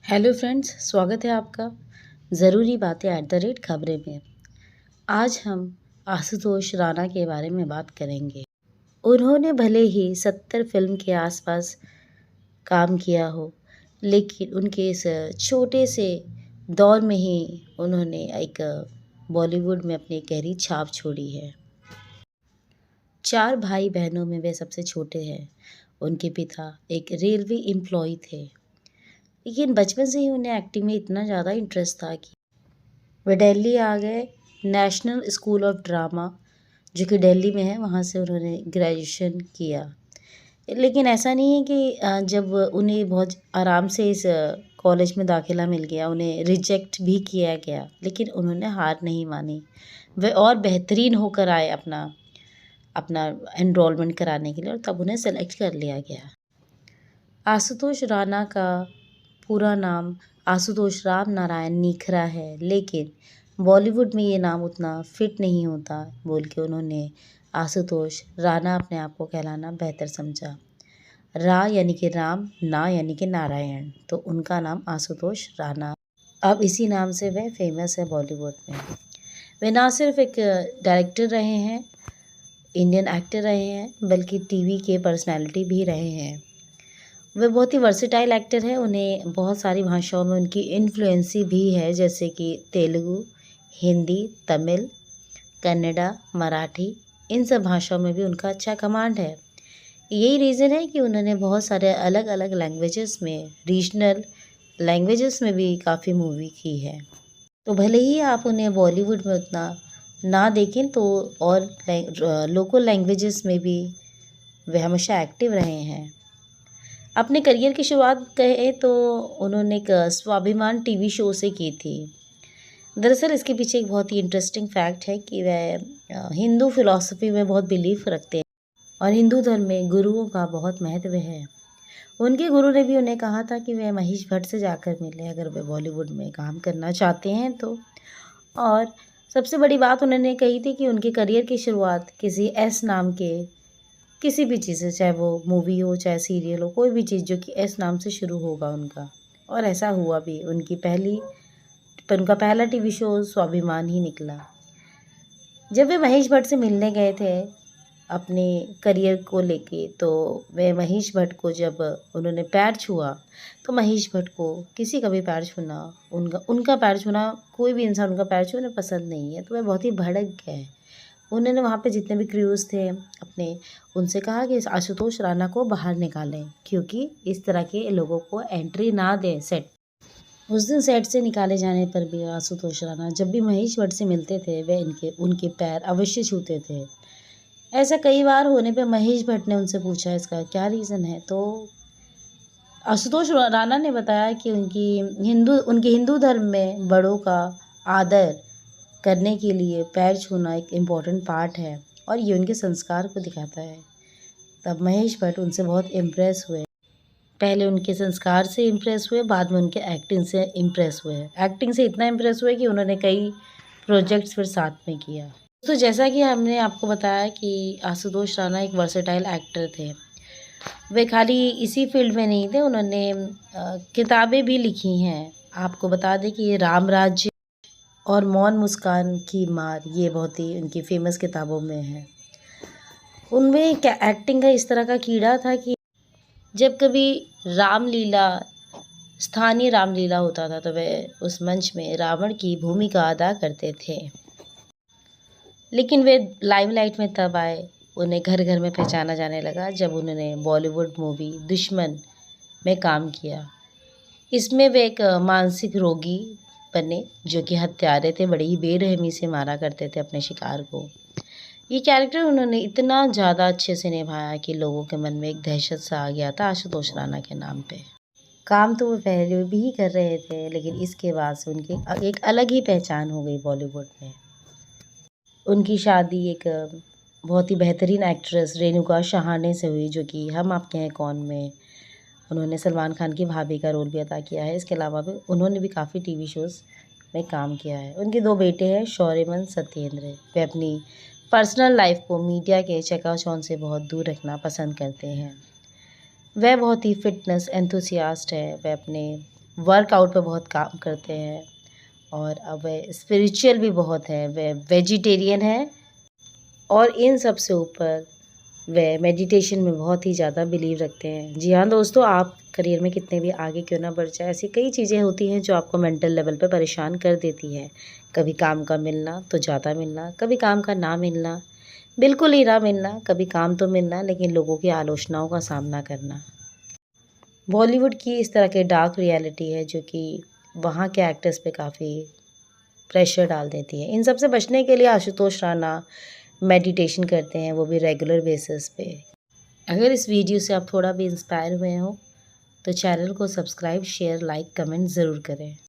Hello friends, स्वागत है आपका ज़रूरी बातें @खबरें में। आज हम आशुतोष राणा के बारे में बात करेंगे। उन्होंने भले ही 70 फिल्म के आसपास काम किया हो, लेकिन उनके इस छोटे से दौर में ही उन्होंने एक बॉलीवुड में अपनी गहरी छाप छोड़ी है। 4 भाई बहनों में वे सबसे छोटे हैं। उनके पिता एक रेलवे एम्प्लॉय थे, लेकिन बचपन से ही उन्हें एक्टिंग में इतना ज़्यादा इंटरेस्ट था कि वे दिल्ली आ गए। नेशनल स्कूल ऑफ ड्रामा, जो कि दिल्ली में है, वहाँ से उन्होंने ग्रेजुएशन किया। लेकिन ऐसा नहीं है कि जब उन्हें बहुत आराम से इस कॉलेज में दाखिला मिल गया, उन्हें रिजेक्ट भी किया गया, लेकिन उन्होंने हार नहीं मानी। वे और बेहतरीन होकर आए अपना अपना एनरोलमेंट कराने के लिए, और तब उन्हें सेलेक्ट कर लिया गया। आशुतोष राणा का पूरा नाम आशुतोष राम नारायण नीखरा है, लेकिन बॉलीवुड में ये नाम उतना फिट नहीं होता बोल के उन्होंने आशुतोष राणा अपने आप को कहलाना बेहतर समझा। रा यानी कि राम, ना यानी कि नारायण, तो उनका नाम आशुतोष राणा। अब इसी नाम से वे फेमस है बॉलीवुड में। वे ना सिर्फ एक डायरेक्टर रहे हैं, इंडियन एक्टर रहे हैं, बल्कि टीवी के पर्सनालिटी भी रहे हैं। वे बहुत ही वर्सेटाइल एक्टर हैं। उन्हें बहुत सारी भाषाओं में उनकी इन्फ्लुएंसी भी है, जैसे कि तेलुगु, हिंदी, तमिल, कन्नड़ा, मराठी, इन सब भाषाओं में भी उनका अच्छा कमांड है। यही रीज़न है कि उन्होंने बहुत सारे अलग अलग लैंग्वेजेस में, रीजनल लैंग्वेजेस में भी काफ़ी मूवी की है। तो भले ही आप उन्हें बॉलीवुड में उतना ना देखें, तो और लोकल लैंग्वेजेस में भी वे हमेशा एक्टिव रहे हैं। अपने करियर की शुरुआत कहें तो उन्होंने एक स्वाभिमान टीवी शो से की थी। दरअसल इसके पीछे एक बहुत ही इंटरेस्टिंग फैक्ट है कि वह हिंदू फिलॉसफी में बहुत बिलीफ रखते हैं, और हिंदू धर्म में गुरुओं का बहुत महत्व है। उनके गुरु ने भी उन्हें कहा था कि वह महेश भट्ट से जाकर मिले, अगर वे बॉलीवुड में काम करना चाहते हैं तो। और सबसे बड़ी बात उन्होंने कही थी कि उनके करियर की शुरुआत किसी एस नाम के किसी भी चीज़ से, चाहे वो मूवी हो, चाहे सीरियल हो, कोई भी चीज़ जो कि एस नाम से शुरू होगा उनका। और ऐसा हुआ भी। उनका पहला टीवी शो स्वाभिमान ही निकला। जब वे महेश भट्ट से मिलने गए थे अपने करियर को लेके, तो वे महेश भट्ट को जब उन्होंने पैर छुआ, तो महेश भट्ट को किसी का भी पैर छूना, उनका पैर छूना, कोई भी इंसान उनका पैर छूना पसंद नहीं है, तो वे बहुत ही भड़क गए। उन्होंने वहाँ पे जितने भी क्रूज़ थे अपने, उनसे कहा कि इस आशुतोष राणा को बाहर निकालें, क्योंकि इस तरह के लोगों को एंट्री ना दें सेट। उस दिन सेट से निकाले जाने पर भी आशुतोष राणा जब भी महेश भट्ट से मिलते थे, वे उनके पैर अवश्य छूते थे। ऐसा कई बार होने पे महेश भट्ट ने उनसे पूछा इसका क्या रीज़न है, तो आशुतोष राणा ने बताया कि उनके हिंदू धर्म में बड़ों का आदर करने के लिए पैर छूना एक इम्पॉर्टेंट पार्ट है, और ये उनके संस्कार को दिखाता है। तब महेश भट्ट उनसे बहुत इम्प्रेस हुए। पहले उनके संस्कार से इम्प्रेस हुए, बाद में उनके एक्टिंग से इम्प्रेस हुए। एक्टिंग से इतना इम्प्रेस हुए कि उन्होंने कई प्रोजेक्ट्स फिर साथ में किया। तो जैसा कि हमने आपको बताया कि आशुतोष राणा एक वर्सेटाइल एक्टर थे। वे खाली इसी फील्ड में नहीं थे, उन्होंने किताबें भी लिखी हैं। आपको बता दें कि ये राम राज्य और मौन मुस्कान की मार, ये बहुत ही उनकी फेमस किताबों में है। उनमें क्या एक्टिंग का इस तरह का कीड़ा था कि जब कभी रामलीला, स्थानीय रामलीला होता था, तो वे उस मंच में रावण की भूमिका अदा करते थे। लेकिन वे लाइमलाइट में तब आए, उन्हें घर घर में पहचाना जाने लगा जब उन्होंने बॉलीवुड मूवी दुश्मन में काम किया। इसमें वे एक मानसिक रोगी बने, जो कि हत्यारे थे, बड़ी ही बेरहमी से मारा करते थे अपने शिकार को। ये कैरेक्टर उन्होंने इतना ज़्यादा अच्छे से निभाया कि लोगों के मन में एक दहशत सा आ गया था आशुतोष राणा के नाम पे। काम तो वो पहले भी कर रहे थे, लेकिन इसके बाद से उनकी एक अलग ही पहचान हो गई बॉलीवुड में। उनकी शादी एक बहुत ही बेहतरीन एक्ट्रेस रेणुका शहाणे से हुई, जो कि हम आपके हैं कौन में उन्होंने सलमान खान की भाभी का रोल भी अदा किया है। इसके अलावा भी उन्होंने भी काफ़ी टीवी शोज़ में काम किया है। उनके 2 बेटे हैं, शौर्यमन, सत्येंद्र। वे अपनी पर्सनल लाइफ को मीडिया के चकाचौंध से बहुत दूर रखना पसंद करते हैं। वह बहुत ही फिटनेस एंथुसियास्ट है। वह अपने वर्कआउट पे बहुत काम करते हैं और अब वे स्पिरिचुअल भी बहुत है, वे वेजिटेरियन है और इन सब से ऊपर वे मेडिटेशन में बहुत ही ज़्यादा बिलीव रखते हैं। जी हाँ दोस्तों, आप करियर में कितने भी आगे क्यों ना बढ़ जाए, ऐसी कई चीज़ें होती हैं जो आपको मेंटल लेवल पे परेशान कर देती है। कभी काम का मिलना तो ज़्यादा मिलना, कभी काम का ना मिलना, बिल्कुल ही ना मिलना, कभी काम तो मिलना लेकिन लोगों की आलोचनाओं का सामना करना। बॉलीवुड की इस तरह की डार्क रियलिटी है जो कि वहाँ के एक्टर्स पे काफ़ी प्रेशर डाल देती है। इन सब से बचने के लिए आशुतोष राणा मेडिटेशन करते हैं, वो भी रेगुलर बेसिस पे। अगर इस वीडियो से आप थोड़ा भी इंस्पायर हुए हो तो चैनल को सब्सक्राइब, शेयर, लाइक, कमेंट ज़रूर करें।